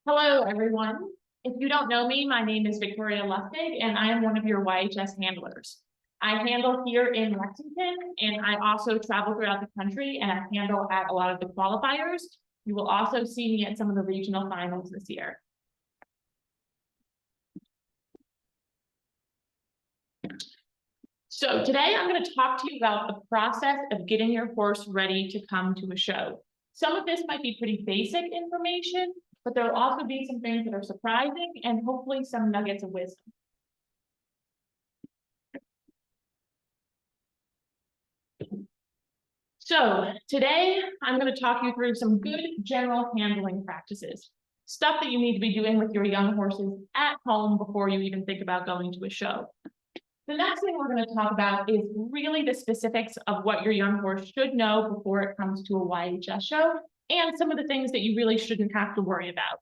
Hello, everyone. If you don't know me, my name is Victoria Lustig, and I am one of your YHS handlers. I handle here in Lexington, and I also travel throughout the country, and I handle at a lot of the qualifiers. You will also see me at some of the regional finals this year. So today I'm going to talk to you about the process of getting your horse ready to come to a show. Some of this might be pretty basic information, but there will also be some things that are surprising and hopefully some nuggets of wisdom. So today I'm going to talk you through some good general handling practices, stuff that you need to be doing with your young horses at home before you even think about going to a show. The next thing we're going to talk about is really the specifics of what your young horse should know before it comes to a YHS show, and some of the things that you really shouldn't have to worry about.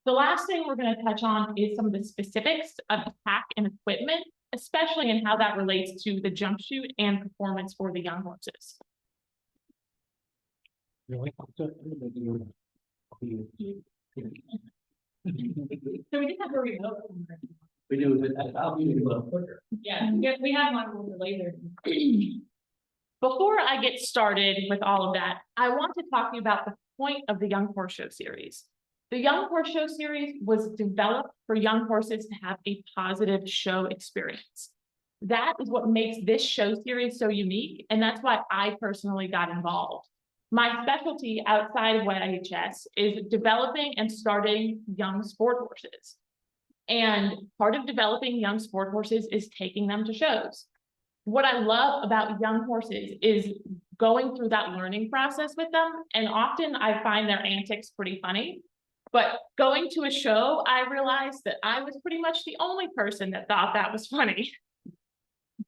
The last thing we're going to touch on is some of the specifics of tack and equipment, especially in how that relates to the jump shoot and performance for the young horses. So we did have a remote. We do, but I'll be a little quicker. Yeah, we have one a little later. Before I get started with all of that, I want to talk to you about the point of the Young Horse Show series. The Young Horse Show series was developed for young horses to have a positive show experience. That is what makes this show series so unique, and that's why I personally got involved. My specialty outside of YHS is developing and starting young sport horses. And part of developing young sport horses is taking them to shows. What I love about young horses is going through that learning process with them. And often I find their antics pretty funny. But going to a show, I realized that I was pretty much the only person that thought that was funny.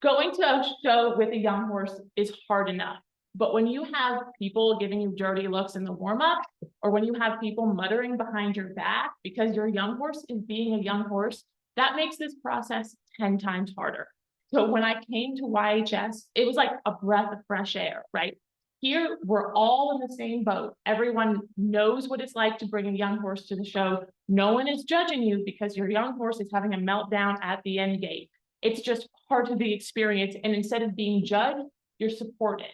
Going to a show with a young horse is hard enough. But when you have people giving you dirty looks in the warm-up, or when you have people muttering behind your back because your young horse is being a young horse, that makes this process 10 times harder. So when I came to YHS, it was like a breath of fresh air, right? Here, we're all in the same boat. Everyone knows what it's like to bring a young horse to the show. No one is judging you because your young horse is having a meltdown at the end gate. It's just part of the experience. And instead of being judged, you're supported.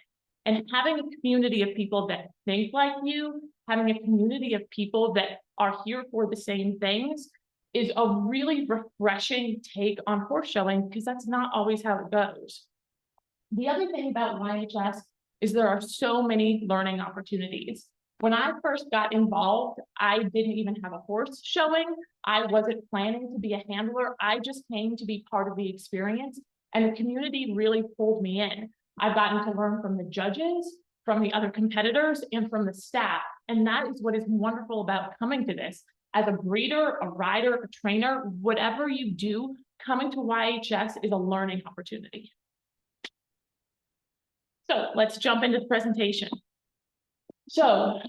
And having a community of people that think like you, having a community of people that are here for the same things is a really refreshing take on horse showing, because that's not always how it goes. The other thing about YHS is there are so many learning opportunities. When I first got involved, I didn't even have a horse showing. I wasn't planning to be a handler. I just came to be part of the experience, and the community really pulled me in. I've gotten to learn from the judges, from the other competitors, and from the staff. And that is what is wonderful about coming to this. As a breeder, a rider, a trainer, whatever you do, coming to YHS is a learning opportunity. So let's jump into the presentation. So,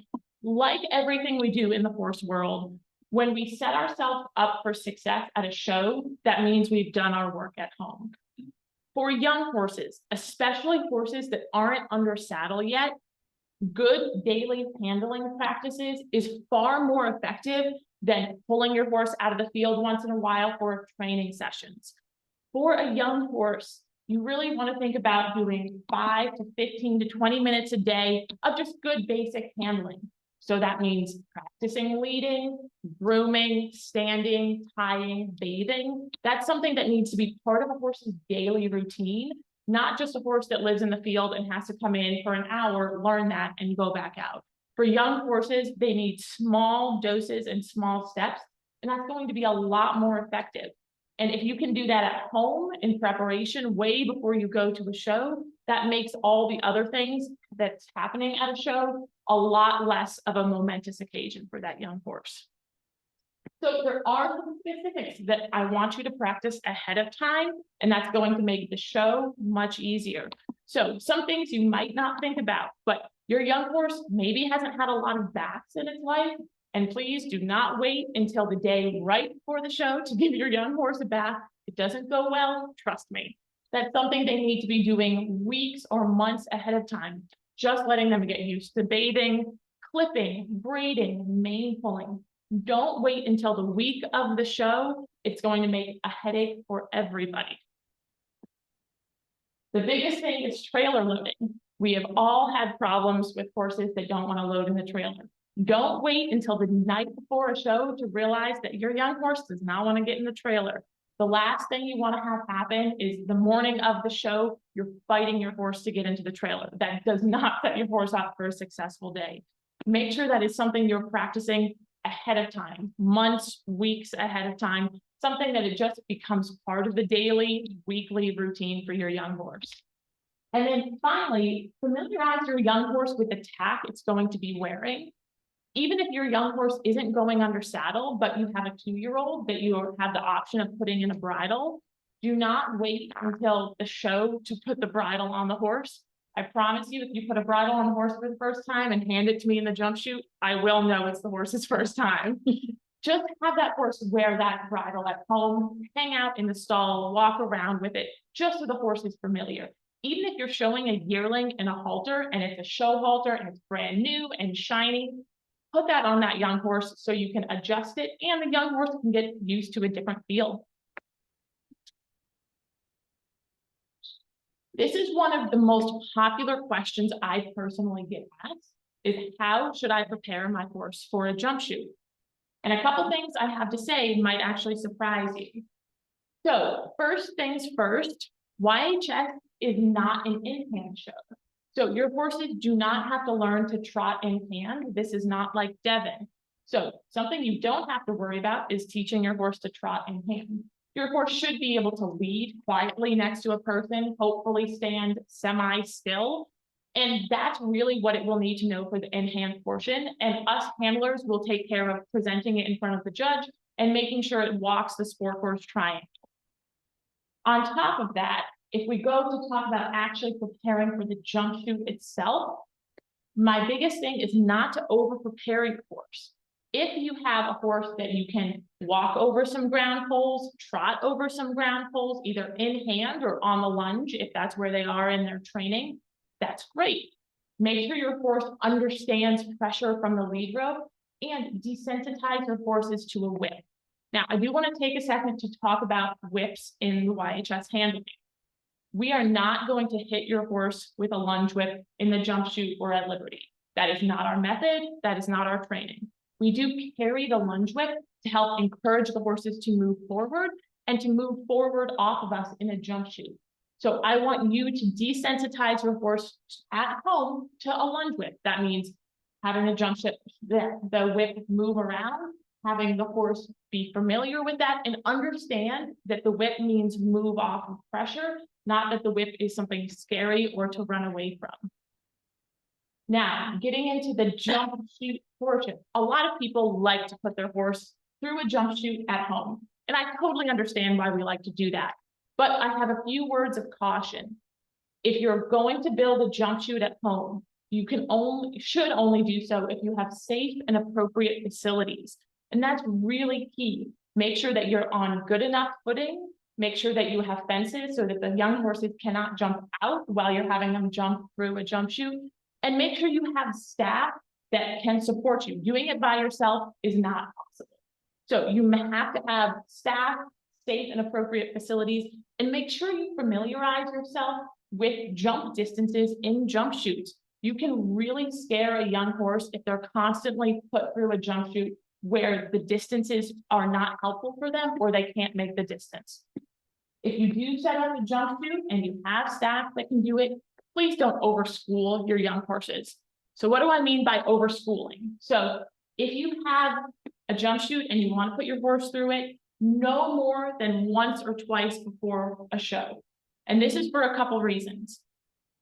like everything we do in the horse world, when we set ourselves up for success at a show, that means we've done our work at home. For young horses, especially horses that aren't under saddle yet, good daily handling practices is far more effective than pulling your horse out of the field once in a while for training sessions. For a young horse, you really want to think about doing 5 to 15 to 20 minutes a day of just good basic handling. So that means practicing leading, grooming, standing, tying, bathing. That's something that needs to be part of a horse's daily routine, not just a horse that lives in the field and has to come in for an hour, learn that, and go back out. For young horses, they need small doses and small steps, and that's going to be a lot more effective. And if you can do that at home in preparation way before you go to a show, that makes all the other things that's happening at a show a lot less of a momentous occasion for that young horse. So there are some specifics that I want you to practice ahead of time, and that's going to make the show much easier. So some things you might not think about, but your young horse maybe hasn't had a lot of baths in its life. And please do not wait until the day right before the show to give your young horse a bath. It doesn't go well, trust me. That's something they need to be doing weeks or months ahead of time, just letting them get used to bathing, clipping, braiding, mane pulling. Don't wait until the week of the show. It's going to make a headache for everybody. The biggest thing is trailer loading. We have all had problems with horses that don't want to load in the trailer. Don't wait until the night before a show to realize that your young horse does not want to get in the trailer. The last thing you want to have happen is the morning of the show, you're fighting your horse to get into the trailer. That does not set your horse up for a successful day. Make sure that is something you're practicing ahead of time, months, weeks ahead of time, something that it just becomes part of the daily, weekly routine for your young horse. And then finally, familiarize your young horse with the tack it's going to be wearing. Even if your young horse isn't going under saddle, but you have a 2-year-old that you have the option of putting in a bridle, do not wait until the show to put the bridle on the horse. I promise you, if you put a bridle on the horse for the first time and hand it to me in the jump chute, I will know it's the horse's first time. Just have that horse wear that bridle at home, hang out in the stall, walk around with it, just so the horse is familiar. Even if you're showing a yearling in a halter and it's a show halter and it's brand new and shiny, put that on that young horse so you can adjust it and the young horse can get used to a different feel. This is one of the most popular questions I personally get asked is how should I prepare my horse for a jump chute? And a couple things I have to say might actually surprise you. So first things first, YHS is not an in-hand show. So your horses do not have to learn to trot in hand. This is not like Devon. So something you don't have to worry about is teaching your horse to trot in hand. Your horse should be able to lead quietly next to a person, hopefully stand semi-still. And that's really what it will need to know for the in-hand portion. And us handlers will take care of presenting it in front of the judge and making sure it walks the sport horse triangle. On top of that, if we go to talk about actually preparing for the jump chute itself, my biggest thing is not to over-prepare your horse. If you have a horse that you can walk over some ground poles, trot over some ground poles, either in hand or on the lunge, if that's where they are in their training, that's great. Make sure your horse understands pressure from the lead rope and desensitize your horses to a whip. Now, I do want to take a second to talk about whips in the YHS handling. We are not going to hit your horse with a lunge whip in the jump chute or at Liberty. That is not our method. That is not our training. We do carry the lunge whip to help encourage the horses to move forward and to move forward off of us in a jump chute. So I want you to desensitize your horse at home to a lunge whip. That means having a jump chute, the whip move around, having the horse be familiar with that and understand that the whip means move off of pressure, not that the whip is something scary or to run away from. Now, getting into the jump chute portion, a lot of people like to put their horse through a jump chute at home. And I totally understand why we like to do that. But I have a few words of caution. If you're going to build a jump chute at home, you should only do so if you have safe and appropriate facilities. And that's really key. Make sure that you're on good enough footing. Make sure that you have fences so that the young horses cannot jump out while you're having them jump through a jump chute. And make sure you have staff that can support you. Doing it by yourself is not possible. So you have to have staff, safe and appropriate facilities, and make sure you familiarize yourself with jump distances in jump chutes. You can really scare a young horse if they're constantly put through a jump chute where the distances are not helpful for them or they can't make the distance. If you do set up a jump chute and you have staff that can do it, please don't overschool your young horses. So what do I mean by overschooling? So if you have a jump chute and you want to put your horse through it, no more than once or twice before a show. And this is for a couple reasons.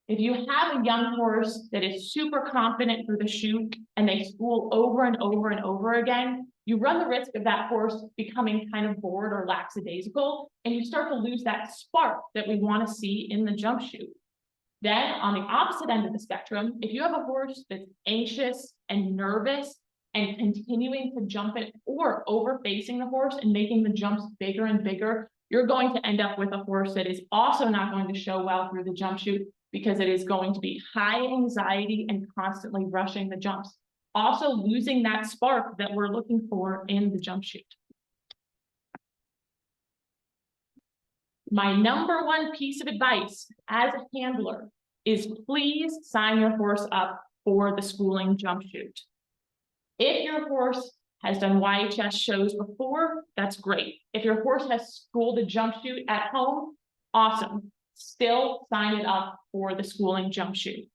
If you have a young horse that is super confident through the chute and they school over and over and over again, you run the risk of that horse becoming kind of bored or lackadaisical, and you start to lose that spark that we want to see in the jump chute. Then on the opposite end of the spectrum, if you have a horse that's anxious and nervous and continuing to jump it or over facing the horse and making the jumps bigger and bigger, you're going to end up with a horse that is also not going to show well through the jump chute because it is going to be high anxiety and constantly rushing the jumps. also losing that spark that we're looking for in the jump chute. My number one piece of advice as a handler is please sign your horse up for the schooling jump chute. If your horse has done YHS shows before, that's great. If your horse has schooled a jump chute at home, awesome. Still sign it up for the schooling jump chute.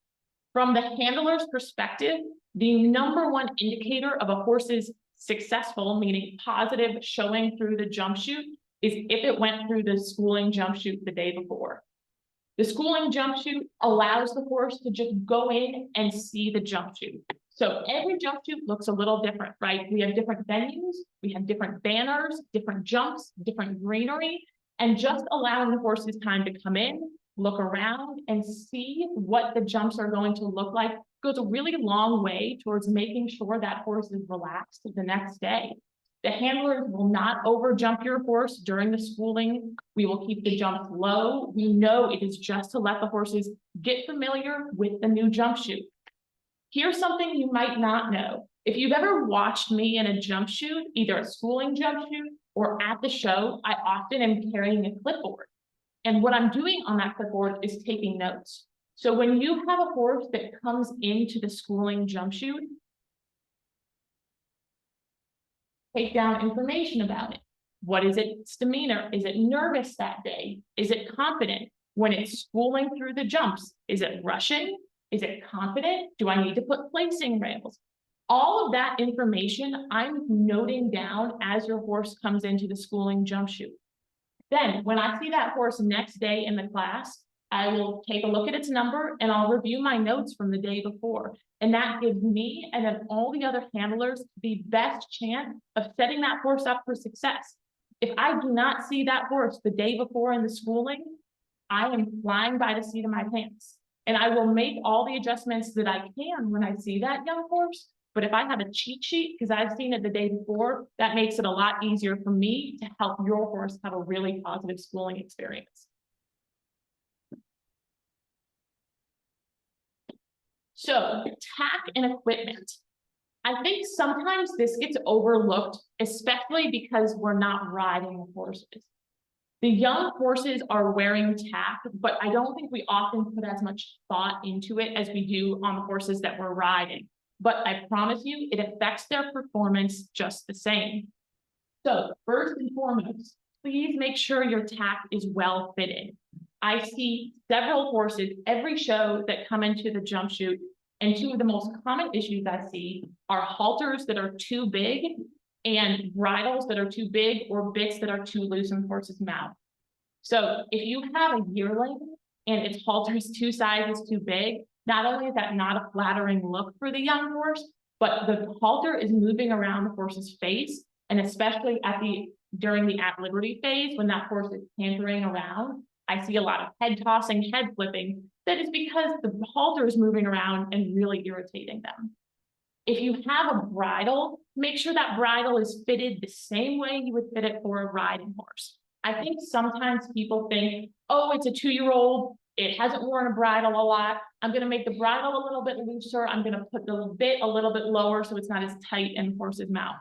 From the handler's perspective, the number one indicator of a horse's successful, meaning positive showing through the jump chute, is if it went through the schooling jump chute the day before. The schooling jump chute allows the horse to just go in and see the jump chute. So every jump chute looks a little different, right? We have different venues, we have different banners, different jumps, different greenery, and just allowing the horses time to come in, look around, and see what the jumps are going to look like goes a really long way towards making sure that horse is relaxed the next day. The handlers will not over jump your horse during the schooling. We will keep the jumps low. We know it is just to let the horses get familiar with the new jump chute. Here's something you might not know. If you've ever watched me in a jump chute, either a schooling jump chute or at the show, I often am carrying a clipboard. And what I'm doing on that clipboard is taking notes. So when you have a horse that comes into the schooling jump chute, take down information about it. What is its demeanor? Is it nervous that day? Is it confident? When it's schooling through the jumps, is it rushing? Is it confident? Do I need to put placing rails? All of that information I'm noting down as your horse comes into the schooling jump chute. Then when I see that horse next day in the class, I will take a look at its number and I'll review my notes from the day before. And that gives me and then all the other handlers the best chance of setting that horse up for success. If I do not see that horse the day before in the schooling, I am flying by the seat of my pants. And I will make all the adjustments that I can when I see that young horse. But if I have a cheat sheet, because I've seen it the day before, that makes it a lot easier for me to help your horse have a really positive schooling experience. So, tack and equipment. I think sometimes this gets overlooked, especially because we're not riding the horses. The young horses are wearing tack, but I don't think we often put as much thought into it as we do on the horses that we're riding. But I promise you, it affects their performance just the same. So first and foremost, please make sure your tack is well fitted. I see several horses every show that come into the jump chute, and two of the most common issues I see are halters that are too big and bridles that are too big or bits that are too loose in the horse's mouth. So if you have a yearling and its halter is 2 sizes too big, not only is that not a flattering look for the young horse, but the halter is moving around the horse's face, and especially during the at liberty phase, when that horse is cantering around, I see a lot of head tossing, head flipping. That is because the halter is moving around and really irritating them. If you have a bridle, make sure that bridle is fitted the same way you would fit it for a riding horse. I think sometimes people think, oh, it's a 2-year-old, it hasn't worn a bridle a lot. I'm going to make the bridle a little bit looser. I'm going to put the bit a little bit lower so it's not as tight in the horse's mouth.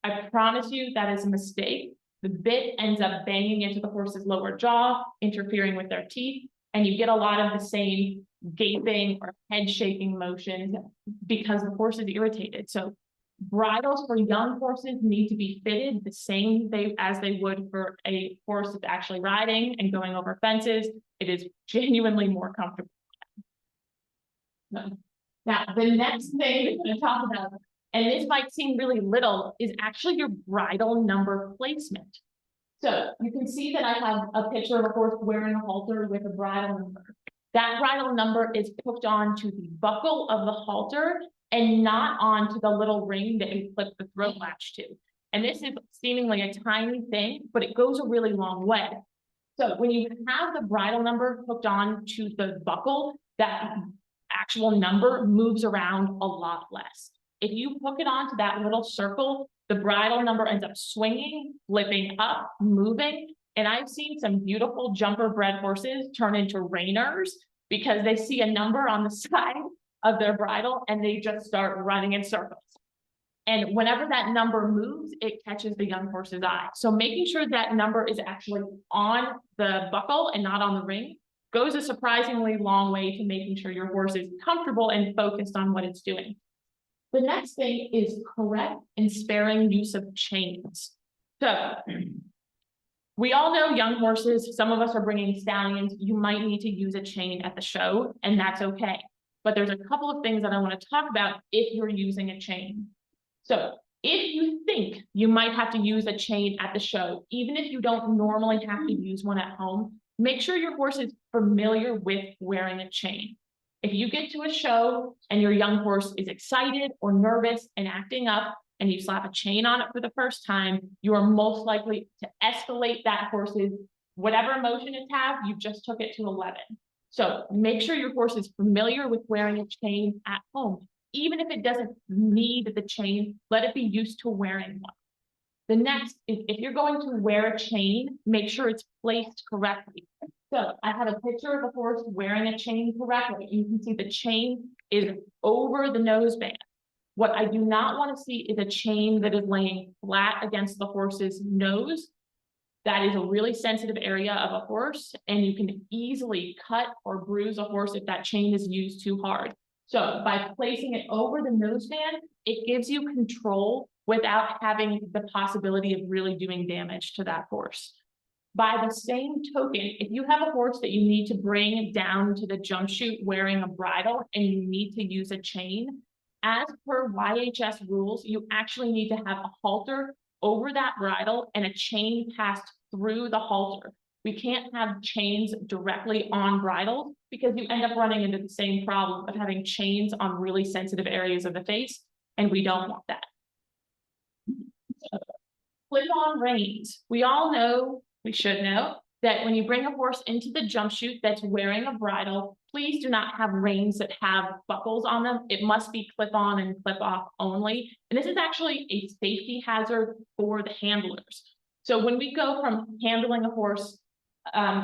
I promise you that is a mistake. The bit ends up banging into the horse's lower jaw, interfering with their teeth, and you get a lot of the same gaping or head shaking motions because the horse is irritated. So bridles for young horses need to be fitted the same as they would for a horse that's actually riding and going over fences. It is genuinely more comfortable. Now, the next thing we're going to talk about, and this might seem really little, is actually your bridle number placement. So you can see that I have a picture of a horse wearing a halter with a bridle number. That bridle number is hooked onto the buckle of the halter and not onto the little ring that you clip the throat latch to. And this is seemingly a tiny thing, but it goes a really long way. So when you have the bridle number hooked on to the buckle, that actual number moves around a lot less. If you hook it onto that little circle, the bridle number ends up swinging, flipping up, moving. And I've seen some beautiful jumper bred horses turn into reiners because they see a number on the side of their bridle and they just start running in circles. And whenever that number moves, it catches the young horse's eye. So making sure that number is actually on the buckle and not on the ring goes a surprisingly long way to making sure your horse is comfortable and focused on what it's doing. The next thing is correct and sparing use of chains. So we all know young horses, some of us are bringing stallions, you might need to use a chain at the show, and that's okay. But there's a couple of things that I want to talk about if you're using a chain. So if you think you might have to use a chain at the show, even if you don't normally have to use one at home, make sure your horse is familiar with wearing a chain. If you get to a show and your young horse is excited or nervous and acting up, and you slap a chain on it for the first time, you are most likely to escalate that horse's whatever emotion it has, you just took it to 11. So make sure your horse is familiar with wearing a chain at home. Even if it doesn't need the chain, let it be used to wearing one. The next is if you're going to wear a chain, make sure it's placed correctly. So I have a picture of a horse wearing a chain correctly. You can see the chain is over the noseband. What I do not want to see is a chain that is laying flat against the horse's nose. That is a really sensitive area of a horse, and you can easily cut or bruise a horse if that chain is used too hard. So by placing it over the noseband, it gives you control without having the possibility of really doing damage to that horse. By the same token, if you have a horse that you need to bring down to the jump chute wearing a bridle and you need to use a chain, as per YHS rules, you actually need to have a halter over that bridle and a chain passed through the halter. We can't have chains directly on bridles because you end up running into the same problem of having chains on really sensitive areas of the face, and we don't want that. Clip-on reins. We all know, we should know, that when you bring a horse into the jump chute that's wearing a bridle, please do not have reins that have buckles on them. It must be clip-on and clip-off only. And this is actually a safety hazard for the handlers. So when we go from handling a horse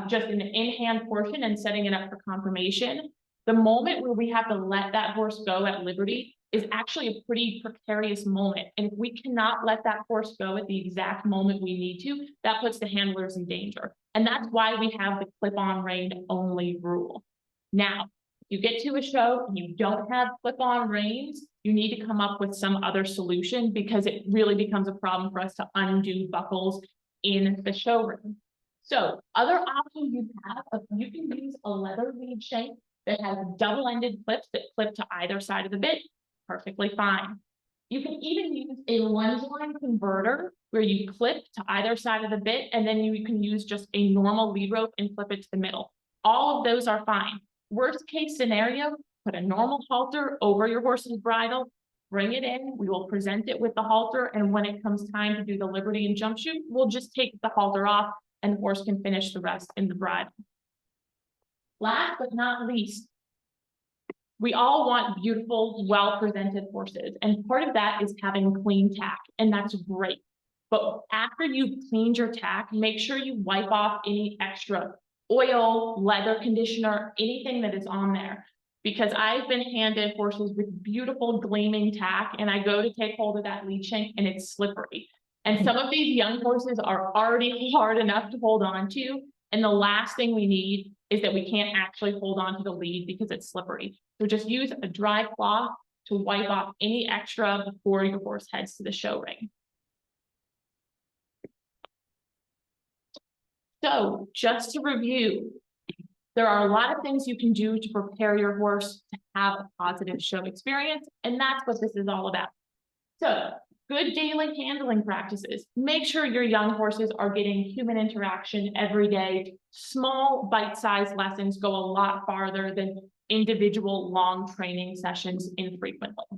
just in the in-hand portion and setting it up for conformation, the moment where we have to let that horse go at liberty is actually a pretty precarious moment. And if we cannot let that horse go at the exact moment we need to, that puts the handlers in danger. And that's why we have the clip-on rein only rule. Now, if you get to a show and you don't have clip-on reins, you need to come up with some other solution because it really becomes a problem for us to undo buckles in the showroom. So other options you have, you can use a leather lead shank that has double-ended clips that clip to either side of the bit, perfectly fine. You can even use a lunge line converter where you clip to either side of the bit, and then you can use just a normal lead rope and clip it to the middle. All of those are fine. Worst case scenario, put a normal halter over your horse's bridle, bring it in, we will present it with the halter, and when it comes time to do the liberty and jump chute, we'll just take the halter off and the horse can finish the rest in the bridle. Last but not least, we all want beautiful, well-presented horses, and part of that is having clean tack, and that's great. But after you've cleaned your tack, make sure you wipe off any extra oil, leather conditioner, anything that is on there. Because I've been handed horses with beautiful gleaming tack, and I go to take hold of that lead shank and it's slippery. And some of these young horses are already hard enough to hold on to, and the last thing we need is that we can't actually hold on to the lead because it's slippery. So just use a dry cloth to wipe off any extra before your horse heads to the show ring. So just to review, there are a lot of things you can do to prepare your horse to have a positive show experience, and that's what this is all about. So good daily handling practices. Make sure your young horses are getting human interaction every day. Small bite-sized lessons go a lot farther than individual long training sessions infrequently.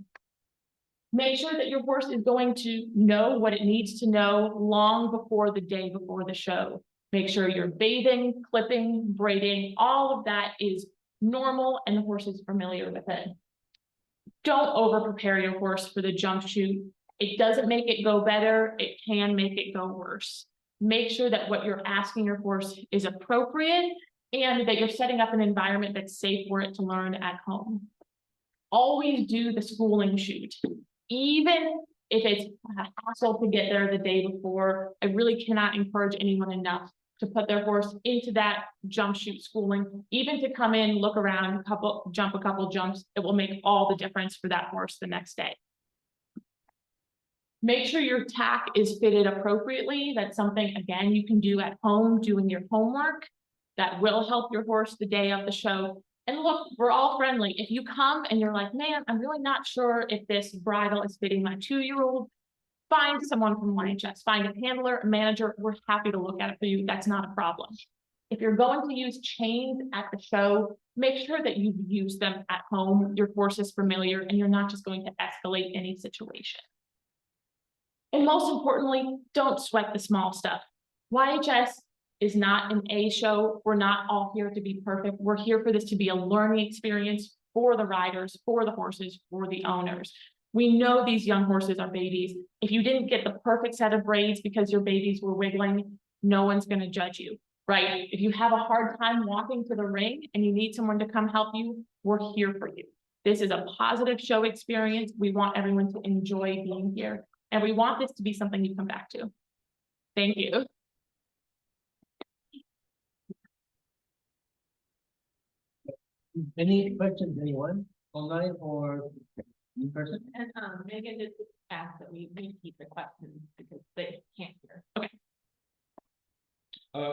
Make sure that your horse is going to know what it needs to know long before the day before the show. Make sure you're bathing, clipping, braiding, all of that is normal and the horse is familiar with it. Don't over-prepare your horse for the jump chute. It doesn't make it go better, it can make it go worse. Make sure that what you're asking your horse is appropriate and that you're setting up an environment that's safe for it to learn at home. always do the schooling shoot. Even if it's a hassle to get there the day before, I really cannot encourage anyone enough to put their horse into that jump shoot schooling, even to come in, look around, jump a couple jumps, it will make all the difference for that horse the next day. Make sure your tack is fitted appropriately. That's something, again, you can do at home, doing your homework. That will help your horse the day of the show. And look, we're all friendly. If you come and you're like, man, I'm really not sure if this bridle is fitting my 2-year-old, find someone from YHS, find a handler, a manager. We're happy to look at it for you. That's not a problem. If you're going to use chains at the show, make sure that you've used them at home. Your horse is familiar and you're not just going to escalate any situation. And most importantly, don't sweat the small stuff. YHS is not an A show. We're not all here to be perfect. We're here for this to be a learning experience for the riders, for the horses, for the owners. We know these young horses are babies. If you didn't get the perfect set of braids because your babies were wiggling, no one's going to judge you, right? If you have a hard time walking to the ring and you need someone to come help you, we're here for you. This is a positive show experience. We want everyone to enjoy being here. And we want this to be something you come back to. Thank you. Any questions, anyone, online or in person? And Megan did ask that we repeat the questions because they can't hear. Okay.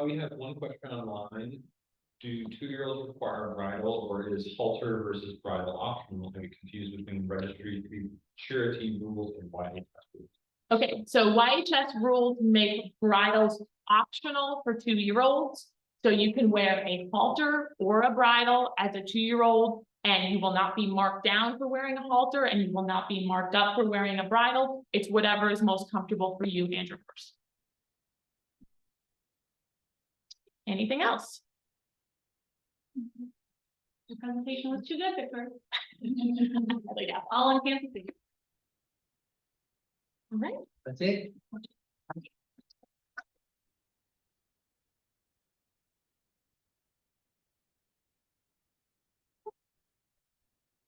We have one question online. Do 2-year-olds require a bridle, or is halter versus bridle optional? Can be confused between registry, surety rules, and YHS rules. Okay, so YHS rules make bridles optional for 2-year-olds. So you can wear a halter or a bridle as a 2-year-old, and you will not be marked down for wearing a halter, and you will not be marked up for wearing a bridle. It's whatever is most comfortable for you and your horse. Anything else? The presentation was too good, Victor. Yeah. All in fantasy. All right. That's it?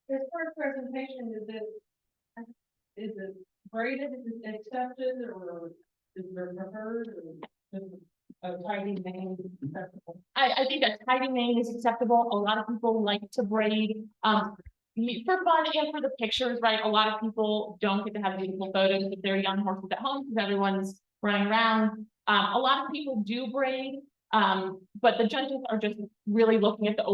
This first presentation, is it braided, is it accepted, or is it preferred, or is a tidy mane acceptable? I think a tidy mane is acceptable. A lot of people like to braid, for fun and for the pictures, right? A lot of people don't get to have beautiful photos of their young horses at home because everyone's running around. A lot of people do braid, but the judges are just really looking at the